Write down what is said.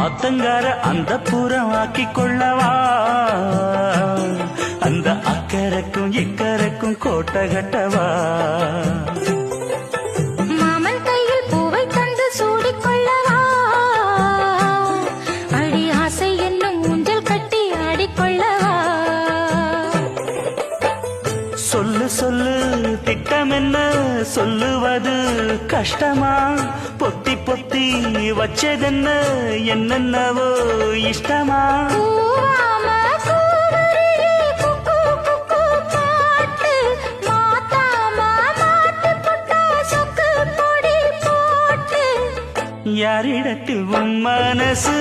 ஆத்தங்கார அந்த புறம் ஆக்கி கொள்ளவா, அந்த அக்கறைக்கும் இக்கரைக்கும் கோட்டை கட்டவா. மாமன் கையில் பூவை தந்து சூடிக்கொள்ளவா, அடி ஆசை என்னும் ஊஞ்சல் கட்டி ஆடிக்கொள்ளவா. சொல்லு சொல்லு திட்டம் என்ன, சொல்லுவது கஷ்டமா, பொத்தி பொத்தி வச்சதென்ன என்னென்னவோ இஷ்டமா. கூவாம கூவருவி குக்கு குக்கு பாட்டு, மாத்தாம மாட்டு புட்டா சொக்கு பொடி போட்டு. யாரிடத்தில் உன் மனசு